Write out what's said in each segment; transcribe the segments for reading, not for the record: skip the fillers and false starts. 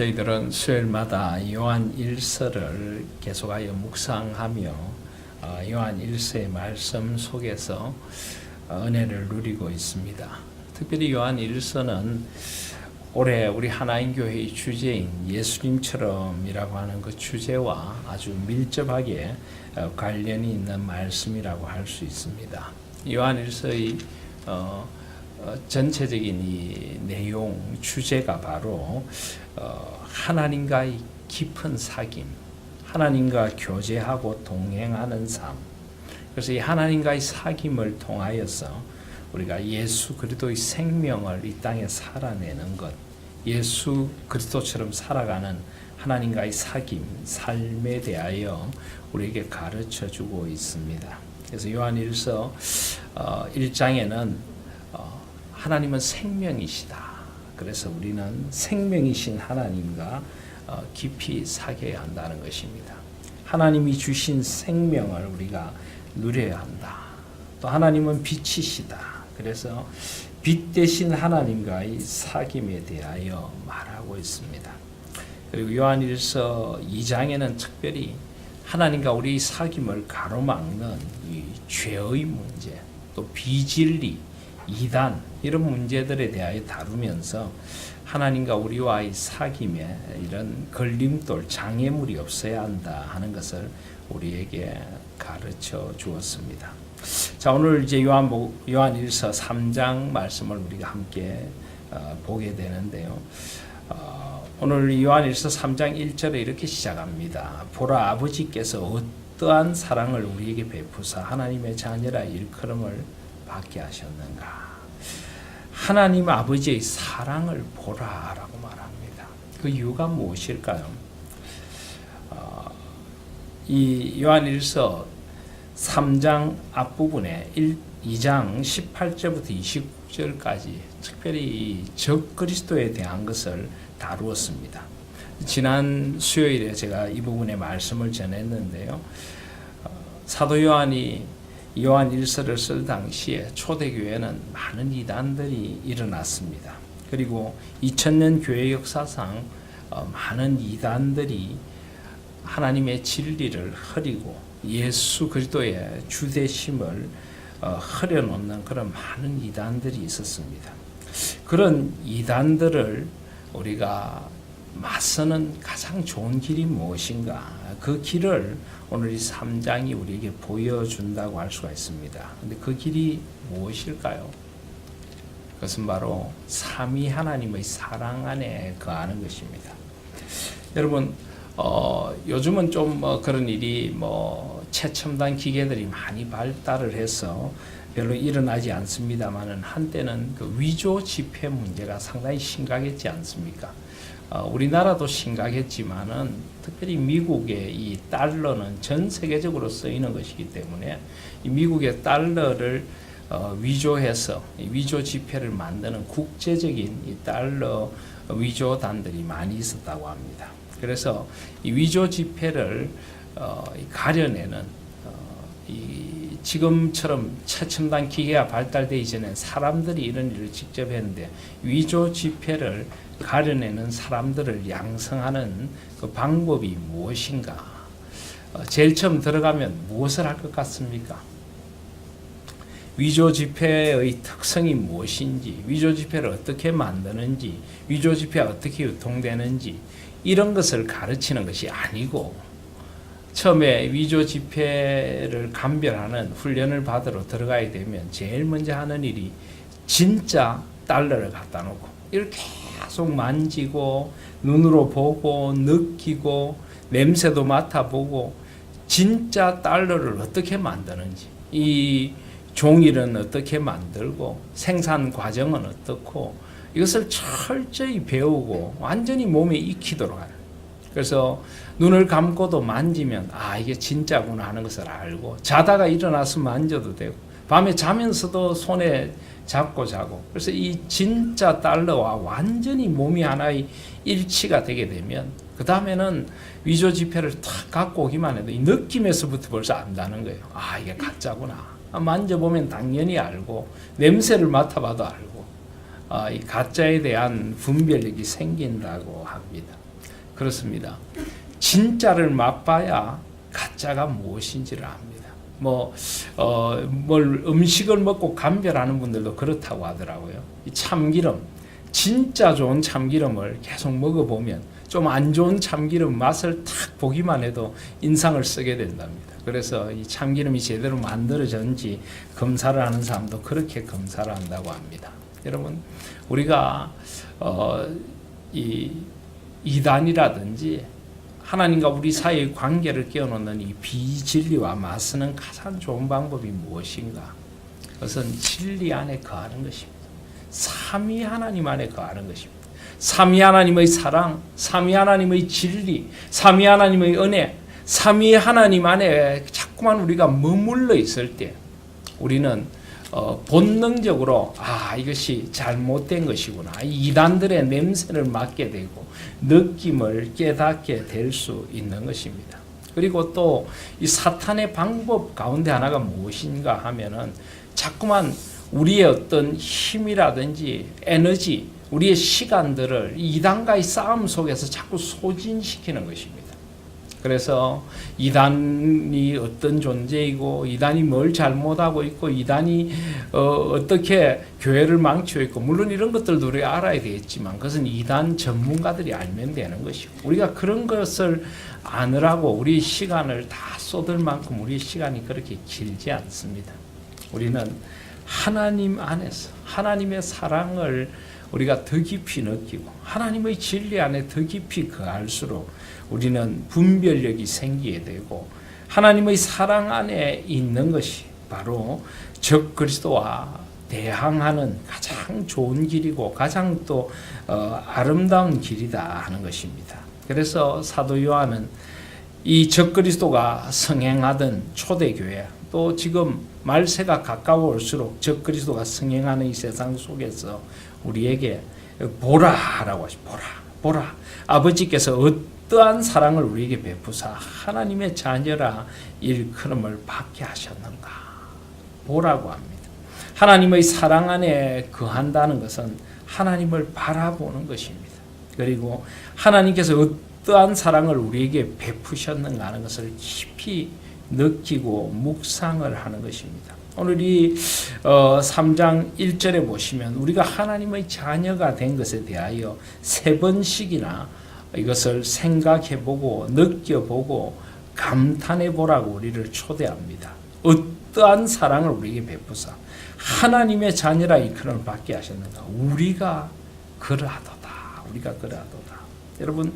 저희들은 수요일마다 요한 1서를 계속하여 묵상하며 요한 1서의 말씀 속에서 은혜를 누리고 있습니다. 특별히 요한 1서는 올해 우리 하나님교회의 주제인 예수님처럼이라고 하는 그 주제와 아주 밀접하게 관련이 있는 말씀이라고 할 수 있습니다. 요한 1서의 전체적인 이 내용 주제가 바로 하나님과의 깊은 사귐, 하나님과 교제하고 동행하는 삶. 그래서 이 하나님과의 사귐을 통하여서 우리가 예수 그리스도의 생명을 이 땅에 살아내는 것, 예수 그리스도처럼 살아가는 하나님과의 사귐, 삶에 대하여 우리에게 가르쳐주고 있습니다. 그래서 요한 1서 1장에는 하나님은 생명이시다. 그래서 우리는 생명이신 하나님과 깊이 사귀어야 한다는 것입니다. 하나님이 주신 생명을 우리가 누려야 한다. 또 하나님은 빛이시다. 그래서 빛 대신 하나님과의 사귐에 대하여 말하고 있습니다. 그리고 요한일서 2장에는 특별히 하나님과 우리의 사귐을 가로막는 이 죄의 문제, 또 비진리, 이단 이런 문제들에 대하여 다루면서 하나님과 우리와의 사귐에 이런 걸림돌, 장애물이 없어야 한다 하는 것을 우리에게 가르쳐 주었습니다. 자, 오늘 이제 요한일서 3장 말씀을 우리가 함께 보게 되는데요. 오늘 요한일서 3장 1절에 이렇게 시작합니다. 보라, 아버지께서 어떠한 사랑을 우리에게 베푸사 하나님의 자녀라 일컬음을 받게 하셨는가. 하나님 아버지의 사랑을 보라라고 말합니다. 그 이유가 무엇일까요? 이 요한일서 3장 앞부분에 2장 18절부터 29절까지 특별히 적 그리스도에 대한 것을 다루었습니다. 지난 수요일에 제가 이 부분의 말씀을 전했는데요. 사도 요한이 요한 1서를 쓸 당시에 초대교회는 많은 이단들이 일어났습니다. 그리고 2000년 교회 역사상 많은 이단들이 하나님의 진리를 흐리고 예수 그리스도의 주되심을 흐려놓는 그런 많은 이단들이 있었습니다. 그런 이단들을 우리가 맞서는 가장 좋은 길이 무엇인가? 그 길을 오늘 이 3장이 우리에게 보여준다고 할 수가 있습니다. 근데 그 길이 무엇일까요? 그것은 바로 삼위 하나님의 사랑 안에 거하는 것입니다. 여러분, 요즘은 좀 그런 일이 최첨단 기계들이 많이 발달을 해서 별로 일어나지 않습니다만은 한때는 그 위조 지폐 문제가 상당히 심각했지 않습니까? 우리나라도 심각했지만은 특별히 미국의 이 달러는 전 세계적으로 쓰이는 것이기 때문에 이 미국의 달러를 위조해서 위조 지폐를 만드는 국제적인 이 달러 위조단들이 많이 있었다고 합니다. 그래서 이 위조 지폐를 가려내는 지금처럼 최첨단 기계가 발달되기 전에 사람들이 이런 일을 직접 했는데 위조 지폐를 가려내는 사람들을 양성하는 그 방법이 무엇인가? 제일 처음 들어가면 무엇을 할 것 같습니까? 위조 지폐의 특성이 무엇인지, 위조 지폐를 어떻게 만드는지, 위조 지폐가 어떻게 유통되는지 이런 것을 가르치는 것이 아니고 처음에 위조 지폐를 감별하는 훈련을 받으러 들어가야 되면 제일 먼저 하는 일이 진짜 달러를 갖다 놓고 이렇게 계속 만지고 눈으로 보고 느끼고 냄새도 맡아보고 진짜 달러를 어떻게 만드는지 이 종이는 어떻게 만들고 생산 과정은 어떻고 이것을 철저히 배우고 완전히 몸에 익히도록 하는. 그래서 눈을 감고도 만지면 이게 진짜구나 하는 것을 알고 자다가 일어나서 만져도 되고 밤에 자면서도 손에 잡고 자고 그래서 이 진짜 달러와 완전히 몸이 하나의 일치가 되게 되면 그 다음에는 위조 지폐를 탁 갖고 오기만 해도 이 느낌에서부터 벌써 안다는 거예요. 이게 가짜구나. 만져보면 당연히 알고 냄새를 맡아봐도 알고 이 가짜에 대한 분별력이 생긴다고 합니다. 그렇습니다. 진짜를 맛봐야 가짜가 무엇인지를 압니다. 뭘 음식을 먹고 감별하는 분들도 그렇다고 하더라고요. 이 참기름, 진짜 좋은 참기름을 계속 먹어보면 좀 안 좋은 참기름 맛을 탁 보기만 해도 인상을 쓰게 된답니다. 그래서 이 참기름이 제대로 만들어졌는지 검사를 하는 사람도 그렇게 검사를 한다고 합니다. 여러분, 우리가 이 이단이라든지 하나님과 우리 사이의 관계를 깨어놓는 이 비진리와 맞서는 가장 좋은 방법이 무엇인가? 그것은 진리 안에 거하는 것입니다. 삼위 하나님 안에 거하는 것입니다. 삼위 하나님의 사랑, 삼위 하나님의 진리, 삼위 하나님의 은혜, 삼위 하나님 안에 자꾸만 우리가 머물러 있을 때 우리는 본능적으로 이것이 잘못된 것이구나, 이단들의 냄새를 맡게 되고 느낌을 깨닫게 될 수 있는 것입니다. 그리고 또 이 사탄의 방법 가운데 하나가 무엇인가 하면은 자꾸만 우리의 어떤 힘이라든지 에너지, 우리의 시간들을 이단과의 싸움 속에서 자꾸 소진시키는 것입니다. 그래서 이단이 어떤 존재이고 이단이 뭘 잘못하고 있고 이단이 어떻게 교회를 망치고 있고, 물론 이런 것들도 우리가 알아야 되겠지만 그것은 이단 전문가들이 알면 되는 것이고, 우리가 그런 것을 아느라고 우리 시간을 다 쏟을 만큼 우리의 시간이 그렇게 길지 않습니다. 우리는 하나님 안에서 하나님의 사랑을 우리가 더 깊이 느끼고 하나님의 진리 안에 더 깊이 거할수록 우리는 분별력이 생기게 되고, 하나님의 사랑 안에 있는 것이 바로 적 그리스도와 대항하는 가장 좋은 길이고 가장 또 아름다운 길이다 하는 것입니다. 그래서 사도 요한은 이 적 그리스도가 성행하던 초대교회, 또 지금 말세가 가까워올수록 적 그리스도가 성행하는 이 세상 속에서 우리에게 보라라고 하시, 보라. 아버지께서 어떠한 사랑을 우리에게 베푸사 하나님의 자녀라 일컬음을 받게 하셨는가, 보라고 합니다. 하나님의 사랑 안에 거한다는 것은 하나님을 바라보는 것입니다. 그리고 하나님께서 어떠한 사랑을 우리에게 베푸셨는가 하는 것을 깊이 느끼고 묵상을 하는 것입니다. 오늘 이 3장 1절에 보시면 우리가 하나님의 자녀가 된 것에 대하여 3번씩이나 이것을 생각해보고 느껴보고 감탄해보라고 우리를 초대합니다. 어떠한 사랑을 우리에게 베푸사 하나님의 자녀라 이끌음을 받게 하셨는가. 우리가 그러하도다. 여러분,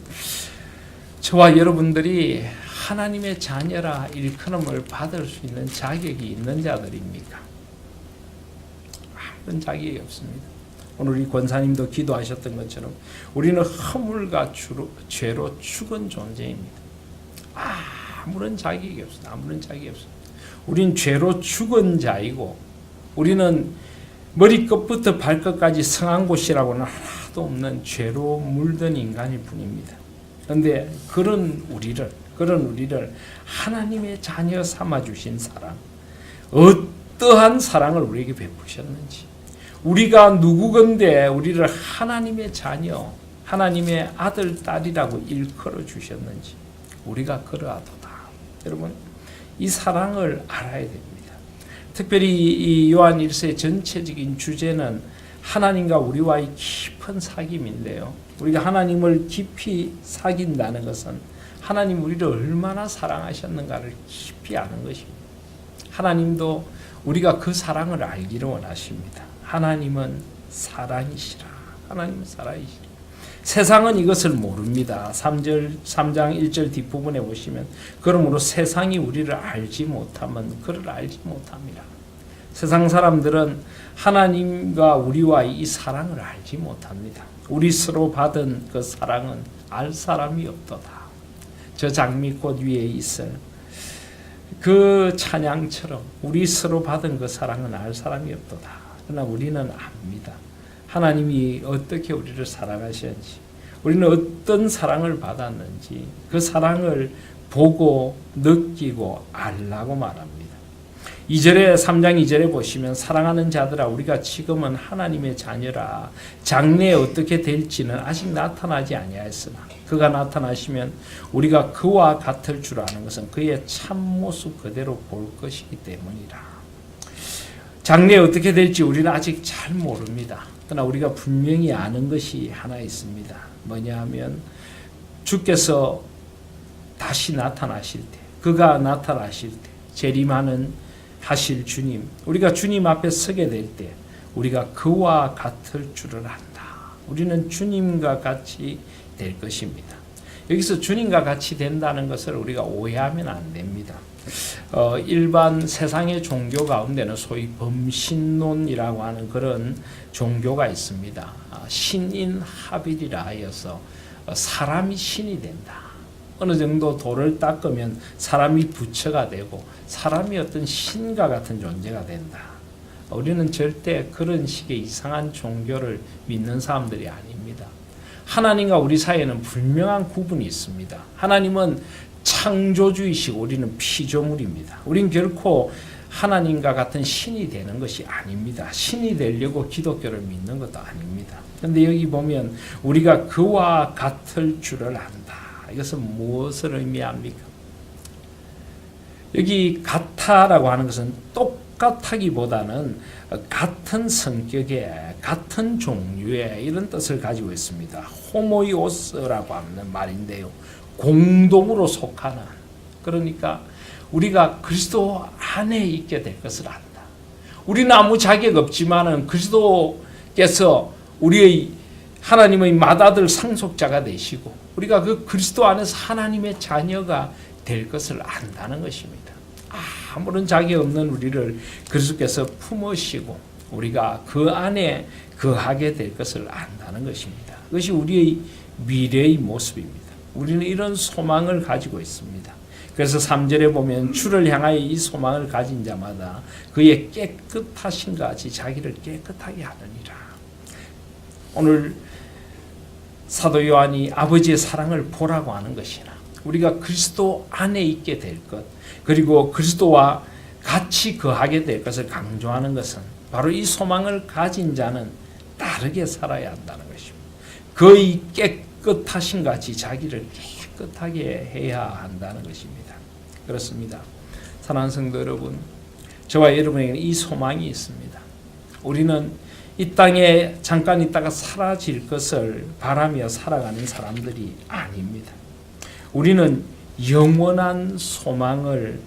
저와 여러분들이 하나님의 자녀라 일컬음을 받을 수 있는 자격이 있는 자들입니까? 아무런 자격이 없습니다. 오늘 이 권사님도 기도하셨던 것처럼 우리는 허물과 죄로 죽은 존재입니다. 아무런 자격이 없습니다. 우리는 죄로 죽은 자이고, 우리는 머리끝부터 발끝까지 성한 곳이라고는 하나도 없는 죄로 물든 인간일 뿐입니다. 그런데 그런 우리를 하나님의 자녀 삼아주신 사랑, 어떠한 사랑을 우리에게 베푸셨는지, 우리가 누구건데 우리를 하나님의 자녀, 하나님의 아들, 딸이라고 일컬어 주셨는지, 우리가 그러하도다. 여러분, 이 사랑을 알아야 됩니다. 특별히 이 요한 1서의 전체적인 주제는 하나님과 우리와의 깊은 사귐인데요. 우리가 하나님을 깊이 사귄다는 것은 하나님 우리를 얼마나 사랑하셨는가를 깊이 아는 것입니다. 하나님도 우리가 그 사랑을 알기를 원하십니다. 하나님은 사랑이시라. 세상은 이것을 모릅니다. 3장 1절 뒷부분에 보시면 그러므로 세상이 우리를 알지 못하면 그를 알지 못합니다. 세상 사람들은 하나님과 우리와의 이 사랑을 알지 못합니다. 우리 서로 받은 그 사랑은 알 사람이 없도다. 저 장미꽃 위에 있을 그 찬양처럼 우리 서로 받은 그 사랑은 알 사람이 없도다. 그러나 우리는 압니다. 하나님이 어떻게 우리를 사랑하셨는지, 우리는 어떤 사랑을 받았는지 그 사랑을 보고 느끼고 알라고 말합니다. 2절에 3장 2절에 보시면 사랑하는 자들아 우리가 지금은 하나님의 자녀라 장래에 어떻게 될지는 아직 나타나지 아니하였으나 그가 나타나시면 우리가 그와 같을 줄 아는 것은 그의 참모습 그대로 볼 것이기 때문이라. 장래에 어떻게 될지 우리는 아직 잘 모릅니다. 그러나 우리가 분명히 아는 것이 하나 있습니다. 뭐냐 하면 주께서 다시 나타나실 때 그가 나타나실 때 재림하는 하실 주님, 우리가 주님 앞에 서게 될 때 우리가 그와 같을 줄을 안다. 우리는 주님과 같이 될 것입니다. 여기서 주님과 같이 된다는 것을 우리가 오해하면 안 됩니다. 일반 세상의 종교 가운데는 소위 범신론이라고 하는 그런 종교가 있습니다. 신인 합일이라 하여서 사람이 신이 된다. 어느 정도 돌을 닦으면 사람이 부처가 되고 사람이 어떤 신과 같은 존재가 된다. 우리는 절대 그런 식의 이상한 종교를 믿는 사람들이 아닙니다. 하나님과 우리 사이에는 분명한 구분이 있습니다. 하나님은 창조주이시고 우리는 피조물입니다. 우린 결코 하나님과 같은 신이 되는 것이 아닙니다. 신이 되려고 기독교를 믿는 것도 아닙니다. 그런데 여기 보면 우리가 그와 같을 줄을 안다. 이것은 무엇을 의미합니까? 여기 같아라고 하는 것은 똑같다기보다는 같은 성격의 같은 종류의 이런 뜻을 가지고 있습니다. 호모이오스라고 하는 말인데요. 공동으로 속하는, 그러니까 우리가 그리스도 안에 있게 될 것을 안다. 우리는 아무 자격 없지만은 그리스도께서 우리의 하나님의 맏아들 상속자가 되시고 우리가 그 그리스도 안에서 하나님의 자녀가 될 것을 안다는 것입니다. 아무런 자격 없는 우리를 그리스도께서 품으시고 우리가 그 안에 거하게 될 것을 안다는 것입니다. 그것이 우리의 미래의 모습입니다. 우리는 이런 소망을 가지고 있습니다. 그래서 3절에 보면 주를 향하여 이 소망을 가진 자마다 그의 깨끗하신 같이 자기를 깨끗하게 하느니라. 오늘 사도 요한이 아버지의 사랑을 보라고 하는 것이나 우리가 그리스도 안에 있게 될 것, 그리고 그리스도와 같이 거하게 될 것을 강조하는 것은 바로 이 소망을 가진 자는 다르게 살아야 한다는 것입니다. 그의 깨끗하신 같이 자기를 깨끗하게 해야 한다는 것입니다. 그렇습니다. 사랑하는 성도 여러분, 저와 여러분에게는 이 소망이 있습니다. 우리는 이 땅에 잠깐 있다가 사라질 것을 바라며 살아가는 사람들이 아닙니다. 우리는 영원한 소망을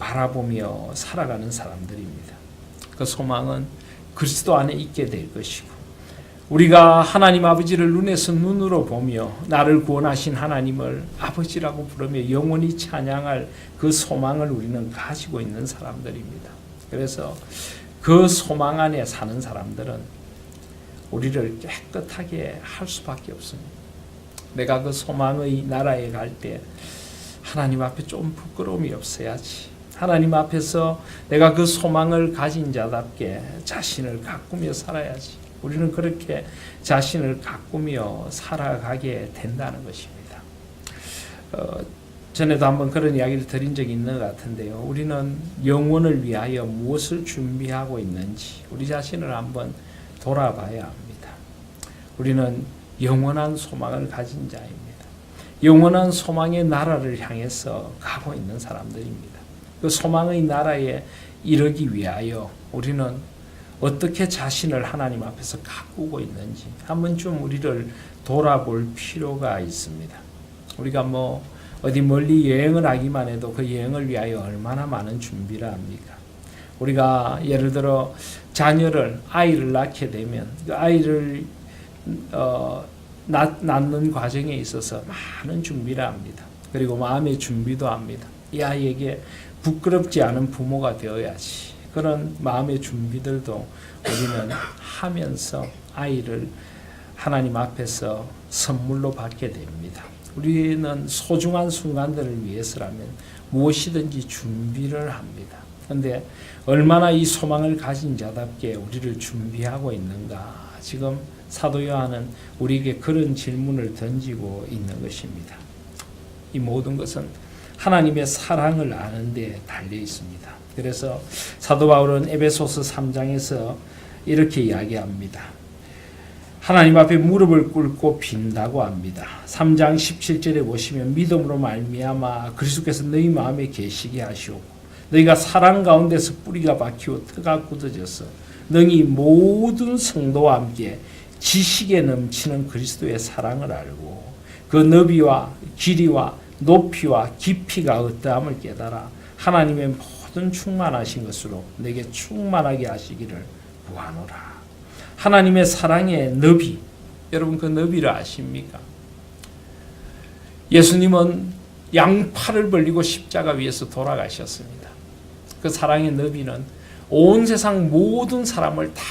바라보며 살아가는 사람들입니다. 그 소망은 그리스도 안에 있게 될 것이고 우리가 하나님 아버지를 눈에서 눈으로 보며 나를 구원하신 하나님을 아버지라고 부르며 영원히 찬양할 그 소망을 우리는 가지고 있는 사람들입니다. 그래서 그 소망 안에 사는 사람들은 우리를 깨끗하게 할 수밖에 없습니다. 내가 그 소망의 나라에 갈 때 하나님 앞에 좀 부끄러움이 없어야지. 하나님 앞에서 내가 그 소망을 가진 자답게 자신을 가꾸며 살아야지. 우리는 그렇게 자신을 가꾸며 살아가게 된다는 것입니다. 전에도 한번 그런 이야기를 드린 적이 있는 것 같은데요. 우리는 영혼을 위하여 무엇을 준비하고 있는지 우리 자신을 한번 돌아봐야 합니다. 우리는 영원한 소망을 가진 자입니다. 영원한 소망의 나라를 향해서 가고 있는 사람들입니다. 그 소망의 나라에 이르기 위하여 우리는 어떻게 자신을 하나님 앞에서 가꾸고 있는지 한번 좀 우리를 돌아볼 필요가 있습니다. 우리가 어디 멀리 여행을 하기만 해도 그 여행을 위하여 얼마나 많은 준비를 합니까? 우리가 예를 들어 아이를 낳게 되면 그 아이를 낳는 과정에 있어서 많은 준비를 합니다. 그리고 마음의 준비도 합니다. 이 아이에게 부끄럽지 않은 부모가 되어야지. 그런 마음의 준비들도 우리는 하면서 아이를 하나님 앞에서 선물로 받게 됩니다. 우리는 소중한 순간들을 위해서라면 무엇이든지 준비를 합니다. 그런데 얼마나 이 소망을 가진 자답게 우리를 준비하고 있는가? 지금 사도 요한은 우리에게 그런 질문을 던지고 있는 것입니다. 이 모든 것은 하나님의 사랑을 아는 데 달려 있습니다. 그래서 사도 바울은 에베소서 3장에서 이렇게 이야기합니다. 하나님 앞에 무릎을 꿇고 빈다고 합니다. 3장 17절에 보시면 믿음으로 말미암아 그리스도께서 너희 마음에 계시게 하시고 너희가 사랑 가운데서 뿌리가 박히고 터가 굳어져서 너희 모든 성도와 함께 지식에 넘치는 그리스도의 사랑을 알고 그 너비와 길이와 높이와 깊이가 어떠함을 깨달아 하나님의 모든 충만하신 것으로 내게 충만하게 하시기를 구하노라. 하나님의 사랑의 너비, 여러분 그 너비를 아십니까? 예수님은 양팔을 벌리고 십자가 위에서 돌아가셨습니다. 그 사랑의 너비는 온 세상 모든 사람을 다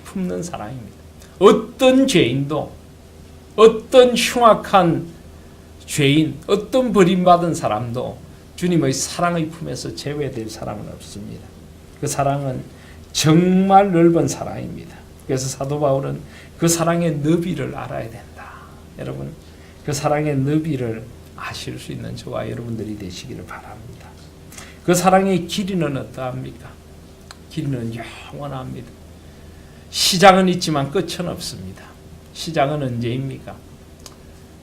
품는 사랑입니다. 어떤 죄인도, 어떤 흉악한 죄인, 어떤 버림받은 사람도 주님의 사랑의 품에서 제외될 사람은 없습니다. 그 사랑은 정말 넓은 사랑입니다. 그래서 사도 바울은 그 사랑의 너비를 알아야 된다. 여러분, 그 사랑의 너비를 아실 수 있는 저와 여러분들이 되시기를 바랍니다. 그 사랑의 길이는 어떠합니까? 길이는 영원합니다. 시작은 있지만 끝은 없습니다. 시작은 언제입니까?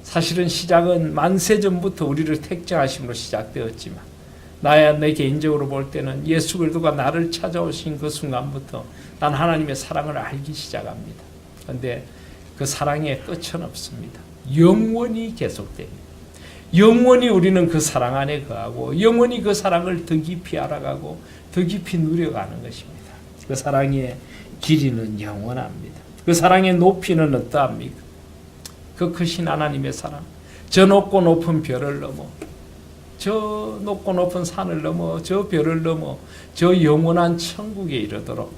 사실은 시작은 만세전부터 우리를 택정하심으로 시작되었지만 내 개인적으로 볼 때는 예수 그리스도가 나를 찾아오신 그 순간부터 난 하나님의 사랑을 알기 시작합니다. 그런데 그 사랑의 끝은 없습니다. 영원히 계속됩니다. 영원히 우리는 그 사랑 안에 거하고 영원히 그 사랑을 더 깊이 알아가고 더 깊이 누려가는 것입니다. 그 사랑의 길이는 영원합니다. 그 사랑의 높이는 어떠합니까? 그 크신 하나님의 사랑, 저 높고 높은 별을 넘어, 저 높고 높은 산을 넘어, 저 별을 넘어, 저 영원한 천국에 이르도록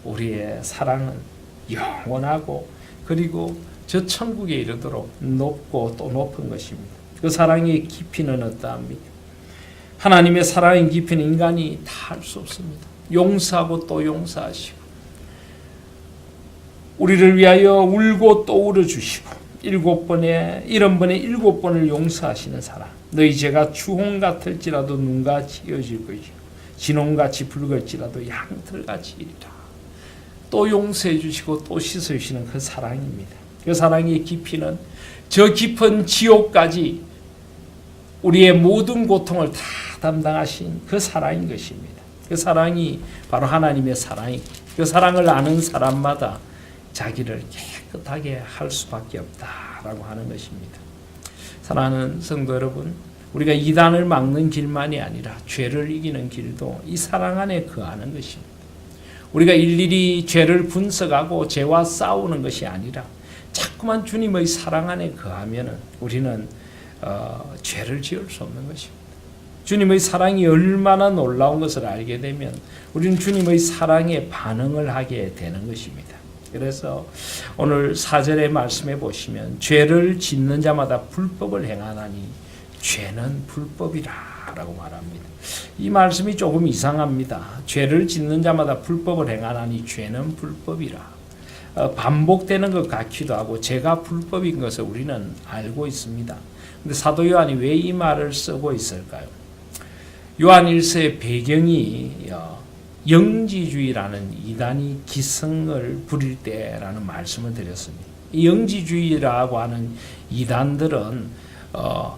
우리의 사랑은 영원하고 그리고 저 천국에 이르도록 높고 또 높은 것입니다. 그 사랑의 깊이는 어떠합니까? 하나님의 사랑의 깊이는 인간이 다 할 수 없습니다. 용서하고 또 용서하시고 우리를 위하여 울고 또 울어주시고 7번에 7번을 용서하시는 사랑. 너희 죄가 주홍 같을지라도 눈같이 이어질 것이요 진홍같이 붉을지라도 양털같이 이리라. 또 용서해 주시고 또 씻어 주시는 그 사랑입니다. 그 사랑의 깊이는 저 깊은 지옥까지 우리의 모든 고통을 다 담당하신 그 사랑인 것입니다. 그 사랑이 바로 하나님의 사랑이고 그 사랑을 아는 사람마다 자기를 깨끗하게 할 수밖에 없다라고 하는 것입니다. 사랑하는 성도 여러분, 우리가 이단을 막는 길만이 아니라 죄를 이기는 길도 이 사랑 안에 거하는 것입니다. 우리가 일일이 죄를 분석하고 죄와 싸우는 것이 아니라 자꾸만 주님의 사랑 안에 거하면 우리는 죄를 지을 수 없는 것입니다. 주님의 사랑이 얼마나 놀라운 것을 알게 되면 우리는 주님의 사랑에 반응을 하게 되는 것입니다. 그래서 오늘 4절의 말씀에 보시면 죄를 짓는 자마다 불법을 행하나니 죄는 불법이라 라고 말합니다. 이 말씀이 조금 이상합니다. 죄를 짓는 자마다 불법을 행하나니 죄는 불법이라. 반복되는 것 같기도 하고 죄가 불법인 것을 우리는 알고 있습니다. 근데 사도 요한이 왜 이 말을 쓰고 있을까요? 요한 1서의 배경이 영지주의라는 이단이 기승을 부릴 때라는 말씀을 드렸습니다. 이 영지주의라고 하는 이단들은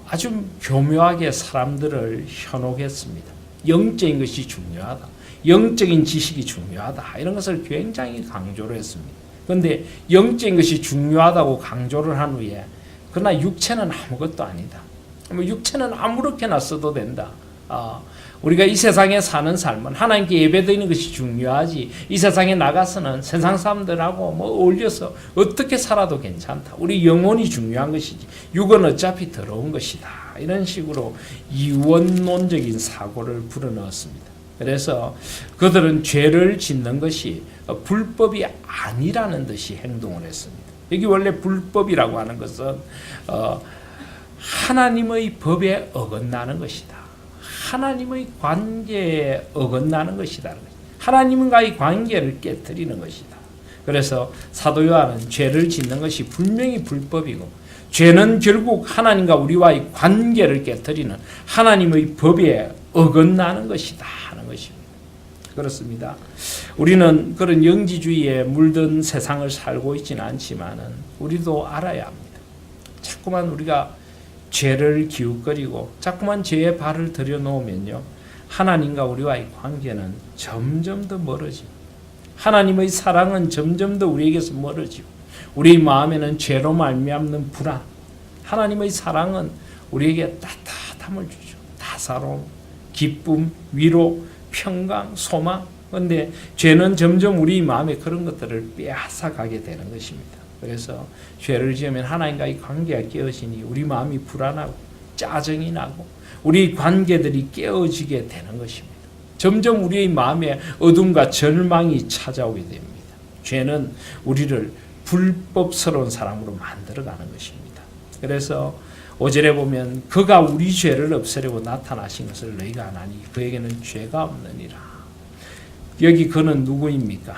아주 교묘하게 사람들을 현혹했습니다. 영적인 것이 중요하다. 영적인 지식이 중요하다. 이런 것을 굉장히 강조를 했습니다. 그런데 영적인 것이 중요하다고 강조를 한 후에 그러나 육체는 아무것도 아니다. 육체는 아무렇게나 써도 된다. 우리가 이 세상에 사는 삶은 하나님께 예배드리는 것이 중요하지 이 세상에 나가서는 세상 사람들하고 어울려서 어떻게 살아도 괜찮다. 우리 영혼이 중요한 것이지 육은 어차피 더러운 것이다. 이런 식으로 이원론적인 사고를 불어넣었습니다. 그래서 그들은 죄를 짓는 것이 불법이 아니라는 듯이 행동을 했습니다. 여기 원래 불법이라고 하는 것은 하나님의 법에 어긋나는 것이다. 하나님의 관계에 어긋나는 것이다. 하나님과의 관계를 깨뜨리는 것이다. 그래서 사도 요한은 죄를 짓는 것이 분명히 불법이고 죄는 결국 하나님과 우리와의 관계를 깨뜨리는 하나님의 법에 어긋나는 것이다 하는 것입니다. 그렇습니다. 우리는 그런 영지주의에 물든 세상을 살고 있지는 않지만은 우리도 알아야 합니다. 자꾸만 우리가 죄를 기웃거리고 자꾸만 죄에 발을 들여놓으면요, 하나님과 우리와의 관계는 점점 더 멀어지고 하나님의 사랑은 점점 더 우리에게서 멀어지고 우리 마음에는 죄로 말미암는 불안, 하나님의 사랑은 우리에게 따뜻함을 주죠. 다사로움, 기쁨, 위로, 평강, 소망. 그런데 죄는 점점 우리 마음에 그런 것들을 빼앗아가게 되는 것입니다. 그래서 죄를 지으면 하나님과의 관계가 깨어지니 우리 마음이 불안하고 짜증이 나고 우리 관계들이 깨어지게 되는 것입니다. 점점 우리의 마음에 어둠과 절망이 찾아오게 됩니다. 죄는 우리를 불법스러운 사람으로 만들어가는 것입니다. 그래서 5절에 보면 그가 우리 죄를 없애려고 나타나신 것을 너희가 아나니 그에게는 죄가 없느니라. 여기 그는 누구입니까?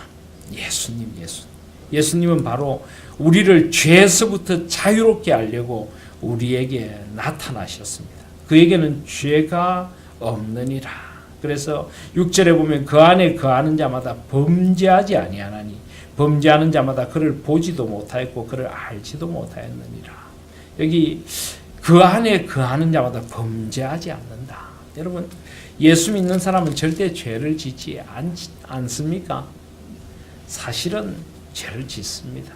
예수님. 예수님은 바로 우리를 죄에서부터 자유롭게 하려고 우리에게 나타나셨습니다. 그에게는 죄가 없느니라. 그래서 6절에 보면 그 안에 거하는 자마다 범죄하지 아니하나니 범죄하는 자마다 그를 보지도 못하였고 그를 알지도 못하였느니라. 여기 그 안에 거하는 자마다 범죄하지 않는다. 여러분, 예수 믿는 사람은 절대 죄를 짓지 않습니까? 사실은 죄를 짓습니다.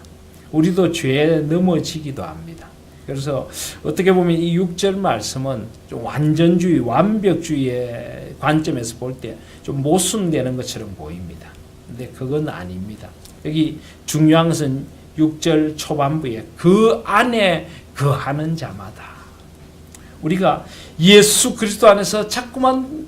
우리도 죄에 넘어지기도 합니다. 그래서 어떻게 보면 이 6절 말씀은 좀 완전주의, 완벽주의의 관점에서 볼 때 좀 모순되는 것처럼 보입니다. 근데 그건 아닙니다. 여기 중요한 것은 6절 초반부에 그 안에 거하는 자마다, 우리가 예수 그리스도 안에서 자꾸만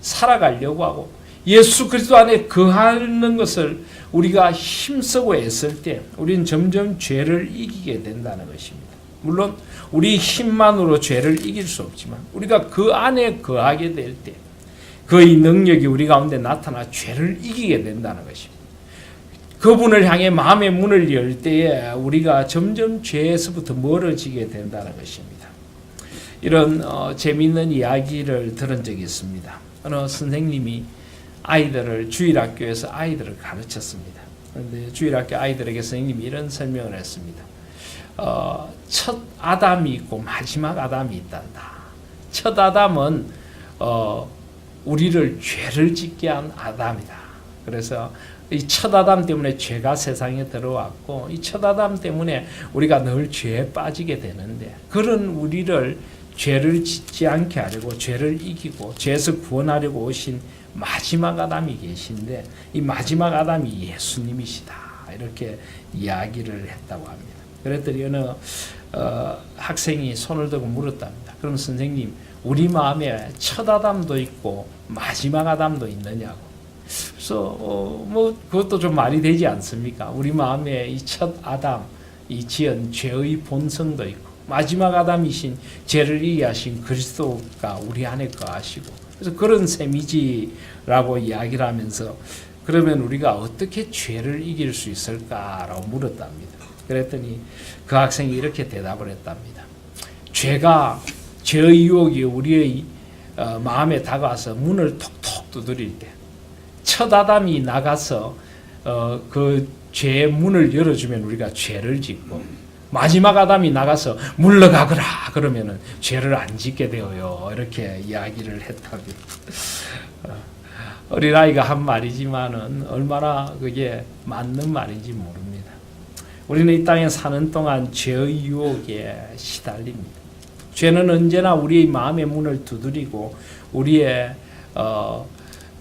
살아가려고 하고 예수 그리스도 안에 거하는 것을 우리가 힘쓰고 애쓸 때 우리는 점점 죄를 이기게 된다는 것입니다. 물론 우리 힘만으로 죄를 이길 수 없지만 우리가 그 안에 거하게 될 때 그의 능력이 우리 가운데 나타나 죄를 이기게 된다는 것입니다. 그분을 향해 마음의 문을 열 때에 우리가 점점 죄에서부터 멀어지게 된다는 것입니다. 이런 재미있는 이야기를 들은 적이 있습니다. 어느 선생님이 주일학교에서 아이들을 가르쳤습니다. 그런데 주일학교 아이들에게 선생님이 이런 설명을 했습니다. 첫 아담이 있고 마지막 아담이 있단다. 첫 아담은 우리를 죄를 짓게 한 아담이다. 그래서 이 첫 아담 때문에 죄가 세상에 들어왔고 이 첫 아담 때문에 우리가 늘 죄에 빠지게 되는데 그런 우리를 죄를 짓지 않게 하려고 죄를 이기고 죄에서 구원하려고 오신 마지막 아담이 계신데 이 마지막 아담이 예수님이시다. 이렇게 이야기를 했다고 합니다. 그랬더니 어느 학생이 손을 들고 물었답니다. 그럼 선생님, 우리 마음에 첫 아담도 있고 마지막 아담도 있느냐고. 그래서 그것도 좀 말이 되지 않습니까? 우리 마음에 이 첫 아담, 이 지은 죄의 본성도 있고 마지막 아담이신 죄를 이기게 하신 그리스도가 우리 안에 거하시고 그래서 그런 셈이지라고 이야기를 하면서 그러면 우리가 어떻게 죄를 이길 수 있을까라고 물었답니다. 그랬더니 그 학생이 이렇게 대답을 했답니다. 죄의 유혹이 우리의 마음에 다가와서 문을 톡톡 두드릴 때 첫 아담이 나가서 그 죄의 문을 열어주면 우리가 죄를 짓고 마지막 아담이 나가서 물러가거라 그러면은 죄를 안 짓게 되어요. 이렇게 이야기를 했답니다. 어린아이가 한 말이지만은 얼마나 그게 맞는 말인지 모릅니다. 우리는 이 땅에 사는 동안 죄의 유혹에 시달립니다. 죄는 언제나 우리의 마음의 문을 두드리고 우리의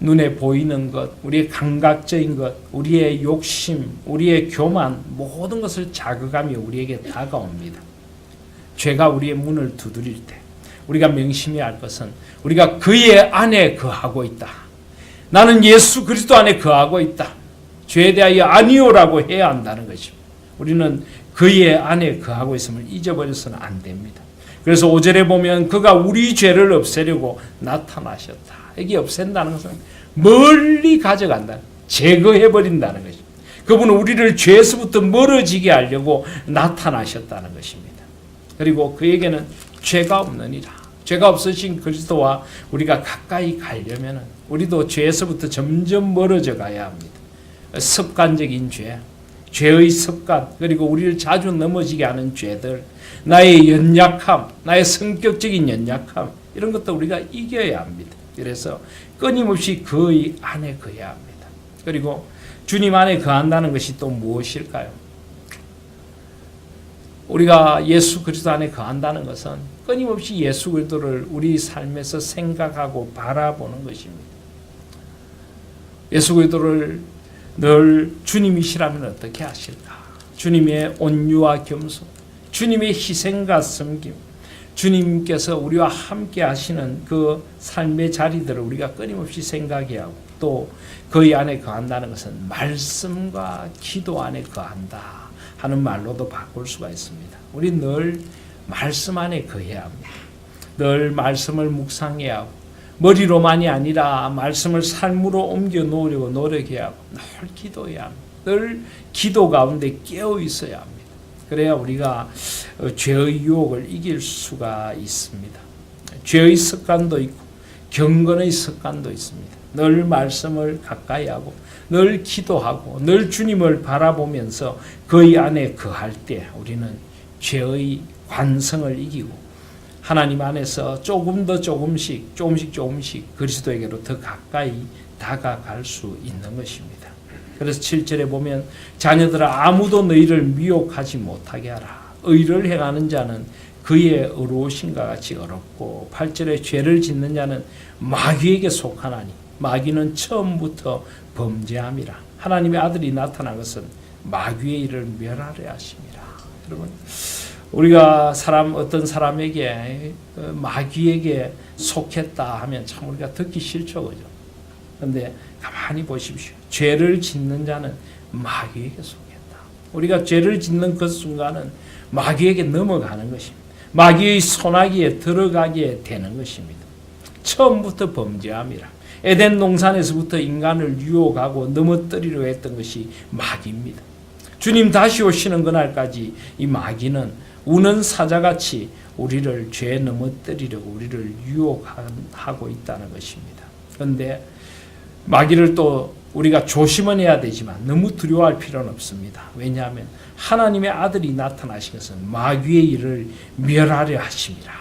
눈에 보이는 것, 우리의 감각적인 것, 우리의 욕심, 우리의 교만 모든 것을 자극하며 우리에게 다가옵니다. 죄가 우리의 문을 두드릴 때 우리가 명심해야 할 것은 우리가 그의 안에 거하고 있다. 나는 예수 그리스도 안에 거하고 있다. 죄에 대하여 아니오라고 해야 한다는 것입니다. 우리는 그의 안에 거하고 있음을 잊어버려서는 안 됩니다. 그래서 5절에 보면 그가 우리 죄를 없애려고 나타나셨다. 이게 없앤다는 것은 멀리 가져간다. 제거해버린다는 것입니다. 그분은 우리를 죄에서부터 멀어지게 하려고 나타나셨다는 것입니다. 그리고 그에게는 죄가 없느니라. 죄가 없으신 그리스도와 우리가 가까이 가려면 우리도 죄에서부터 점점 멀어져 가야 합니다. 습관적인 죄, 죄의 습관, 그리고 우리를 자주 넘어지게 하는 죄들, 나의 연약함, 나의 성격적인 연약함, 이런 것도 우리가 이겨야 합니다. 그래서 끊임없이 그의 안에 거해야 합니다. 그리고 주님 안에 거한다는 것이 또 무엇일까요? 우리가 예수 그리스도 안에 거한다는 것은 끊임없이 예수 그리스도를 우리 삶에서 생각하고 바라보는 것입니다. 예수 그리스도를 늘 주님이시라면 어떻게 하실까? 주님의 온유와 겸손, 주님의 희생과 섬김, 주님께서 우리와 함께 하시는 그 삶의 자리들을 우리가 끊임없이 생각해야 하고, 또 그의 안에 거한다는 것은 말씀과 기도 안에 거한다 하는 말로도 바꿀 수가 있습니다. 우리 늘 말씀 안에 거해야 합니다. 늘 말씀을 묵상해야 하고, 머리로만이 아니라 말씀을 삶으로 옮겨 놓으려고 노력해야 하고, 늘 기도해야 합니다. 늘 기도 가운데 깨어 있어야 합니다. 그래야 우리가 죄의 유혹을 이길 수가 있습니다. 죄의 습관도 있고 경건의 습관도 있습니다. 늘 말씀을 가까이 하고 늘 기도하고 늘 주님을 바라보면서 그의 안에 거할 때 우리는 죄의 관성을 이기고 하나님 안에서 조금 더 조금씩 그리스도에게로 더 가까이 다가갈 수 있는 것입니다. 그래서 7절에 보면 자녀들아 아무도 너희를 미혹하지 못하게 하라. 의를 행하는 자는 그의 의로우심과 같이 의롭고, 8절에 죄를 짓는 자는 마귀에게 속하나니 마귀는 처음부터 범죄함이라. 하나님의 아들이 나타난 것은 마귀의 일을 멸하려 하심이라. 여러분, 우리가 어떤 사람에게 마귀에게 속했다 하면 참 우리가 듣기 싫죠, 그죠? 그런데 가만히 보십시오. 죄를 짓는 자는 마귀에게 속했다. 우리가 죄를 짓는 그 순간은 마귀에게 넘어가는 것입니다. 마귀의 손아귀에 들어가게 되는 것입니다. 처음부터 범죄함이라. 에덴 동산에서부터 인간을 유혹하고 넘어뜨리려 했던 것이 마귀입니다. 주님 다시 오시는 그날까지 이 마귀는 우는 사자같이 우리를 죄에 넘어뜨리려고 우리를 유혹하고 있다는 것입니다. 그런데 마귀를 또 우리가 조심은 해야 되지만 너무 두려워할 필요는 없습니다. 왜냐하면 하나님의 아들이 나타나신 것은 마귀의 일을 멸하려 하심이라.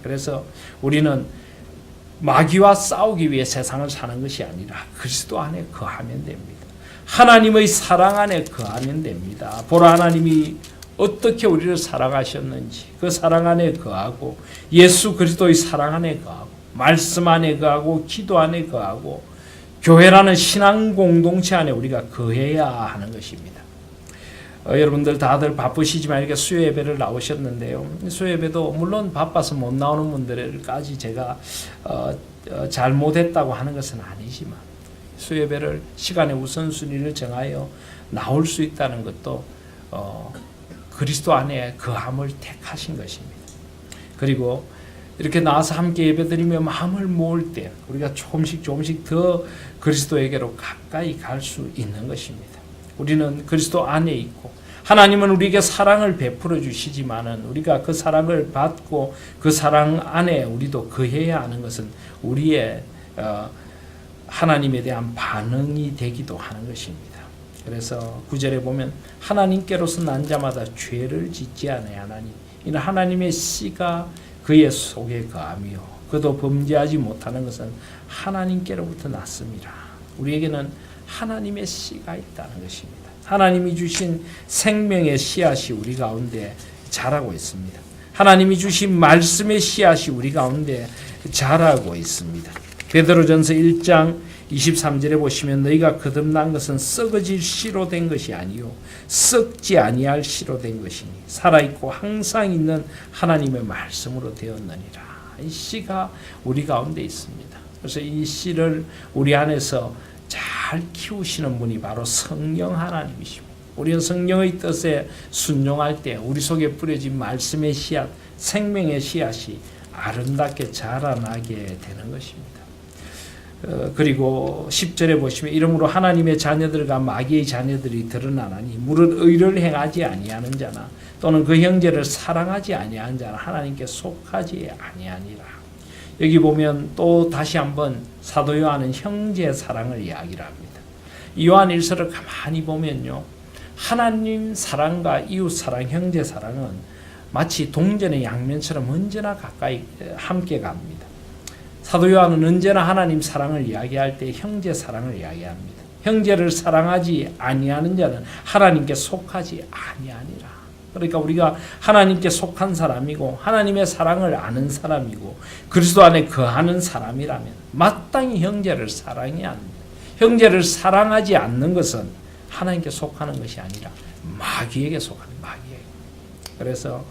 그래서 우리는 마귀와 싸우기 위해 세상을 사는 것이 아니라 그리스도 안에 거하면 됩니다. 하나님의 사랑 안에 거하면 됩니다. 보라, 하나님이 어떻게 우리를 사랑하셨는지 그 사랑 안에 거하고, 예수 그리스도의 사랑 안에 거하고, 말씀 안에 거하고, 기도 안에 거하고, 교회라는 신앙 공동체 안에 우리가 거해야 하는 것입니다. 여러분들 다들 바쁘시지만 이렇게 수요 예배를 나오셨는데요. 수요 예배도 물론 바빠서 못 나오는 분들까지 제가 잘못했다고 하는 것은 아니지만, 수요 예배를 시간의 우선순위를 정하여 나올 수 있다는 것도 그리스도 안에 거함을 택하신 것입니다. 그리고 이렇게 나와서 함께 예배드리며 마음을 모을 때 우리가 조금씩 더 그리스도에게로 가까이 갈 수 있는 것입니다. 우리는 그리스도 안에 있고, 하나님은 우리에게 사랑을 베풀어 주시지만은 우리가 그 사랑을 받고 그 사랑 안에 우리도 거해야 하는 것은 우리의 하나님에 대한 반응이 되기도 하는 것입니다. 그래서 9절에 보면 하나님께로서 난 자마다 죄를 짓지 아니하나니 이는 하나님의 씨가 그의 속에 거하며 그도 범죄하지 못하는 것은 하나님께로부터 났습니다. 우리에게는 하나님의 씨가 있다는 것입니다. 하나님이 주신 생명의 씨앗이 우리 가운데 자라고 있습니다. 하나님이 주신 말씀의 씨앗이 우리 가운데 자라고 있습니다. 베드로전서 1장 23절에 보시면 너희가 거듭난 것은 썩어질 씨로 된 것이 아니요 썩지 아니할 씨로 된 것이니 살아있고 항상 있는 하나님의 말씀으로 되었느니라. 이 씨가 우리 가운데 있습니다. 그래서 이 씨를 우리 안에서 잘 키우시는 분이 바로 성령 하나님이시고, 우리는 성령의 뜻에 순종할 때 우리 속에 뿌려진 말씀의 씨앗, 생명의 씨앗이 아름답게 자라나게 되는 것입니다. 그리고 10절에 보시면 이러므로 하나님의 자녀들과 마귀의 자녀들이 드러나나니 무릇 의를 행하지 아니하는 자나 또는 그 형제를 사랑하지 아니하는 자는 하나님께 속하지 아니하니라. 여기 보면 또 다시 한번 사도 요한은 형제 사랑을 이야기를 합니다. 요한 1서를 가만히 보면요, 하나님 사랑과 이웃 사랑, 형제 사랑은 마치 동전의 양면처럼 언제나 가까이 함께 갑니다. 사도 요한은 언제나 하나님 사랑을 이야기할 때 형제 사랑을 이야기합니다. 형제를 사랑하지 아니하는 자는 하나님께 속하지 아니하니라. 그러니까 우리가 하나님께 속한 사람이고 하나님의 사랑을 아는 사람이고 그리스도 안에 거하는 사람이라면 마땅히 형제를 사랑해야 합니다. 형제를 사랑하지 않는 것은 하나님께 속하는 것이 아니라 마귀에게 속하는 마귀에게. 그래서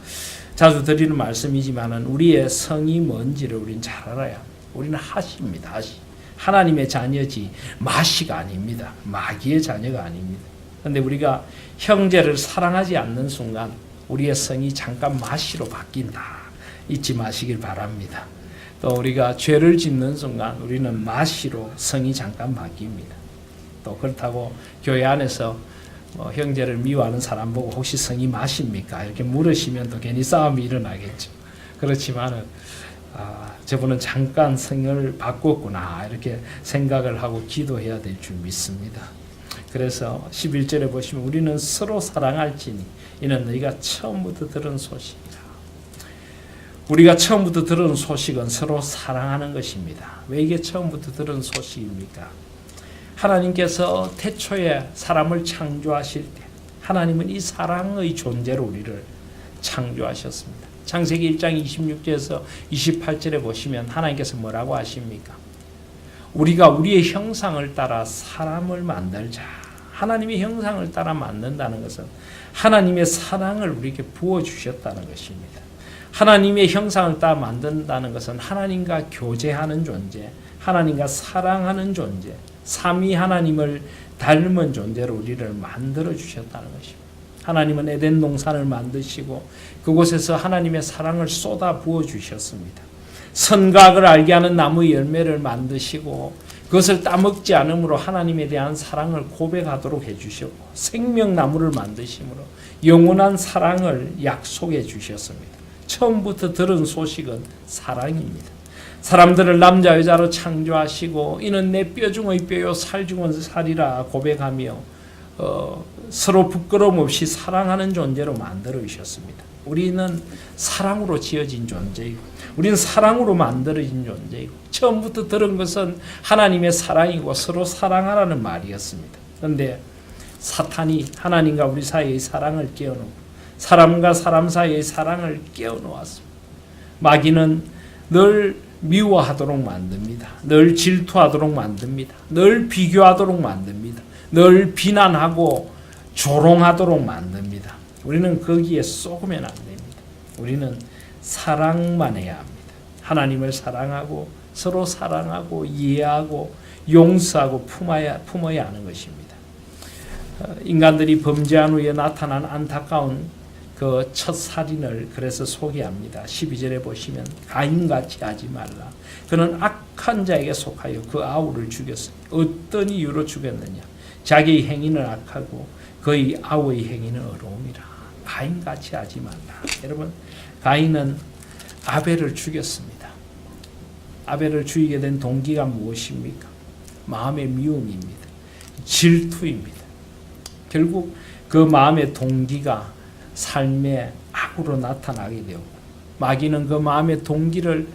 자주 드리는 말씀이지만은 우리의 성이 뭔지를 우리는 잘 알아야 합니다. 우리는 하시입니다. 하시. 하나님의 자녀지 마시가 아닙니다. 마귀의 자녀가 아닙니다. 그런데 우리가 형제를 사랑하지 않는 순간 우리의 성이 잠깐 마시로 바뀐다. 잊지 마시길 바랍니다. 또 우리가 죄를 짓는 순간 우리는 마시로 성이 잠깐 바뀝니다. 또 그렇다고 교회 안에서 형제를 미워하는 사람 보고 혹시 성이 마십니까? 이렇게 물으시면 또 괜히 싸움이 일어나겠죠. 그렇지만은 저분은 잠깐 성을 바꿨구나 이렇게 생각을 하고 기도해야 될 줄 믿습니다. 그래서 11절에 보시면 우리는 서로 사랑할지니 이는 너희가 처음부터 들은 소식이라. 우리가 처음부터 들은 소식은 서로 사랑하는 것입니다. 왜 이게 처음부터 들은 소식입니까? 하나님께서 태초에 사람을 창조하실 때 하나님은 이 사랑의 존재로 우리를 창조하셨습니다. 창세기 1장 26절에서 28절에 보시면 하나님께서 뭐라고 하십니까? 우리가 우리의 형상을 따라 사람을 만들자. 하나님의 형상을 따라 만든다는 것은 하나님의 사랑을 우리에게 부어주셨다는 것입니다. 하나님의 형상을 따라 만든다는 것은 하나님과 교제하는 존재, 하나님과 사랑하는 존재, 삼위 하나님을 닮은 존재로 우리를 만들어 주셨다는 것입니다. 하나님은 에덴 동산을 만드시고 그곳에서 하나님의 사랑을 쏟아 부어 주셨습니다. 선과 악을 알게 하는 나무의 열매를 만드시고 그것을 따먹지 않으므로 하나님에 대한 사랑을 고백하도록 해주셨고 생명나무를 만드심으로 영원한 사랑을 약속해 주셨습니다. 처음부터 들은 소식은 사랑입니다. 사람들을 남자 여자로 창조하시고 이는 내 뼈 중의 뼈요 살 중의 살이라 고백하며 서로 부끄러움 없이 사랑하는 존재로 만들어 주셨습니다. 우리는 사랑으로 지어진 존재이고 우리는 사랑으로 만들어진 존재이고 처음부터 들은 것은 하나님의 사랑이고 서로 사랑하라는 말이었습니다. 그런데 사탄이 하나님과 우리 사이의 사랑을 깨어놓고 사람과 사람 사이의 사랑을 깨어놓았습니다. 마귀는 늘 미워하도록 만듭니다. 늘 질투하도록 만듭니다. 늘 비교하도록 만듭니다. 늘 비난하고 조롱하도록 만듭니다. 우리는 거기에 쏘으면 안 됩니다. 우리는 사랑만 해야 합니다. 하나님을 사랑하고 서로 사랑하고 이해하고 용서하고 품어야 하는 것입니다. 인간들이 범죄한 후에 나타난 안타까운 그 첫 살인을 그래서 소개합니다. 12절에 보시면 가인같이 하지 말라. 그는 악한 자에게 속하여 그 아우를 죽였으니 어떤 이유로 죽였느냐. 자기의 행위는 악하고 그의 아우의 행위는 어려움이라. 가인같이 하지 말라. 여러분, 가인은 아벨을 죽였습니다. 아벨을 죽이게 된 동기가 무엇입니까? 마음의 미움입니다. 질투입니다. 결국 그 마음의 동기가 삶의 악으로 나타나게 되고 마귀는 그 마음의 동기를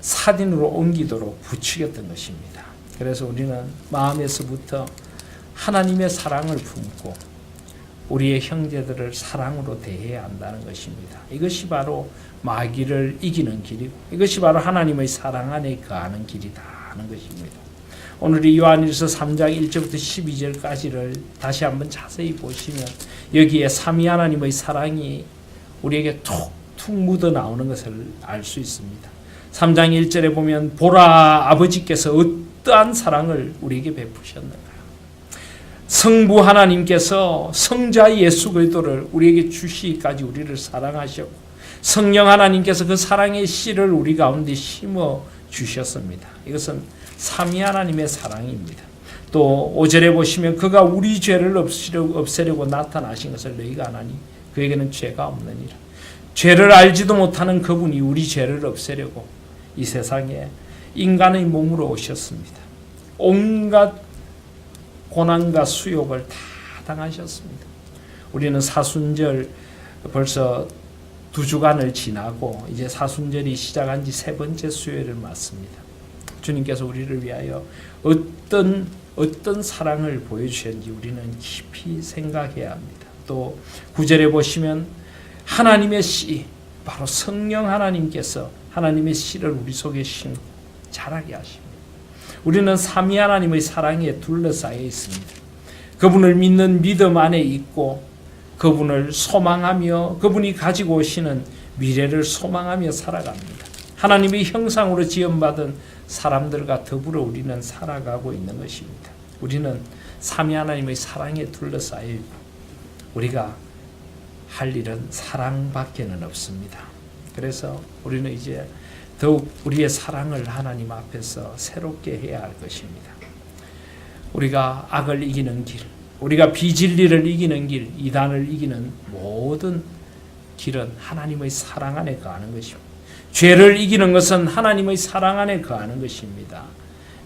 살인으로 옮기도록 부추겼던 것입니다. 그래서 우리는 마음에서부터 하나님의 사랑을 품고 우리의 형제들을 사랑으로 대해야 한다는 것입니다. 이것이 바로 마귀를 이기는 길이고 이것이 바로 하나님의 사랑 안에 거하는 길이다 하는 것입니다. 오늘 이 요한일서 3장 1절부터 12절까지를 다시 한번 자세히 보시면 여기에 삼위 하나님의 사랑이 우리에게 툭툭 묻어 나오는 것을 알 수 있습니다. 3장 1절에 보면 보라 아버지께서 어떠한 사랑을 우리에게 베푸셨는가. 성부 하나님께서 성자 예수 그리스도를 우리에게 주시기까지 우리를 사랑하셨고 성령 하나님께서 그 사랑의 씨를 우리 가운데 심어 주셨습니다. 이것은 삼위 하나님의 사랑입니다. 또 5절에 보시면 그가 우리 죄를 없애려고 나타나신 것을 너희가 아나니 그에게는 죄가 없느니라. 죄를 알지도 못하는 그분이 우리 죄를 없애려고 이 세상에 인간의 몸으로 오셨습니다. 온갖 고난과 수욕을 다 당하셨습니다. 우리는 사순절 벌써 2주간을 지나고 이제 사순절이 시작한 지 3번째 수요일을 맞습니다. 주님께서 우리를 위하여 어떤 사랑을 보여주셨는지 우리는 깊이 생각해야 합니다. 또 9절에 보시면 하나님의 씨, 바로 성령 하나님께서 하나님의 씨를 우리 속에 심고 자라게 하십니다. 우리는 삼위 하나님의 사랑에 둘러싸여 있습니다. 그분을 믿는 믿음 안에 있고 그분을 소망하며 그분이 가지고 오시는 미래를 소망하며 살아갑니다. 하나님의 형상으로 지음받은 사람들과 더불어 우리는 살아가고 있는 것입니다. 우리는 삼위 하나님의 사랑에 둘러싸여 있고 우리가 할 일은 사랑밖에는 없습니다. 그래서 우리는 이제 더욱 우리의 사랑을 하나님 앞에서 새롭게 해야 할 것입니다. 우리가 악을 이기는 길, 우리가 비진리를 이기는 길, 이단을 이기는 모든 길은 하나님의 사랑 안에 거하는 것입니다. 죄를 이기는 것은 하나님의 사랑 안에 거하는 것입니다.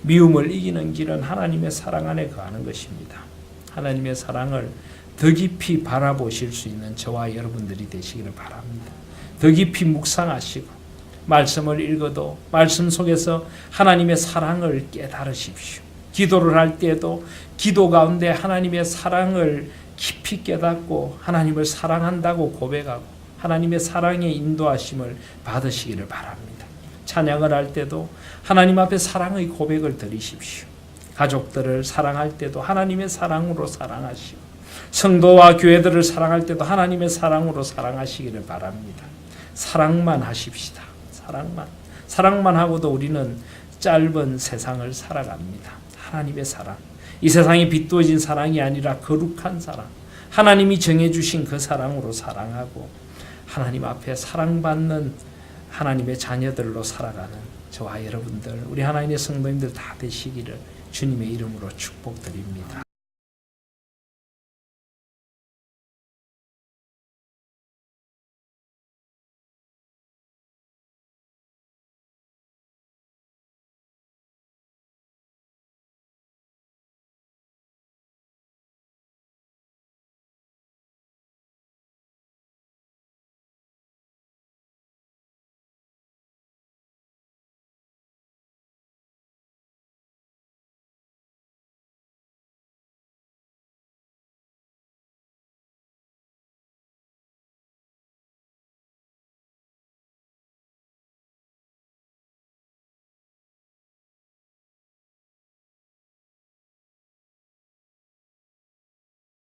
미움을 이기는 길은 하나님의 사랑 안에 거하는 것입니다. 하나님의 사랑을 더 깊이 바라보실 수 있는 저와 여러분들이 되시기를 바랍니다. 더 깊이 묵상하시고 말씀을 읽어도 말씀 속에서 하나님의 사랑을 깨달으십시오. 기도를 할 때에도 기도 가운데 하나님의 사랑을 깊이 깨닫고 하나님을 사랑한다고 고백하고 하나님의 사랑의 인도하심을 받으시기를 바랍니다. 찬양을 할 때도 하나님 앞에 사랑의 고백을 드리십시오. 가족들을 사랑할 때도 하나님의 사랑으로 사랑하시고 성도와 교회들을 사랑할 때도 하나님의 사랑으로 사랑하시기를 바랍니다. 사랑만 하십시다. 사랑만 하고도 우리는 짧은 세상을 살아갑니다. 하나님의 사랑, 이 세상에 비뚤어진 사랑이 아니라 거룩한 사랑, 하나님이 정해주신 그 사랑으로 사랑하고 하나님 앞에 사랑받는 하나님의 자녀들로 살아가는 저와 여러분들, 우리 하나님의 성도님들 다 되시기를 주님의 이름으로 축복드립니다.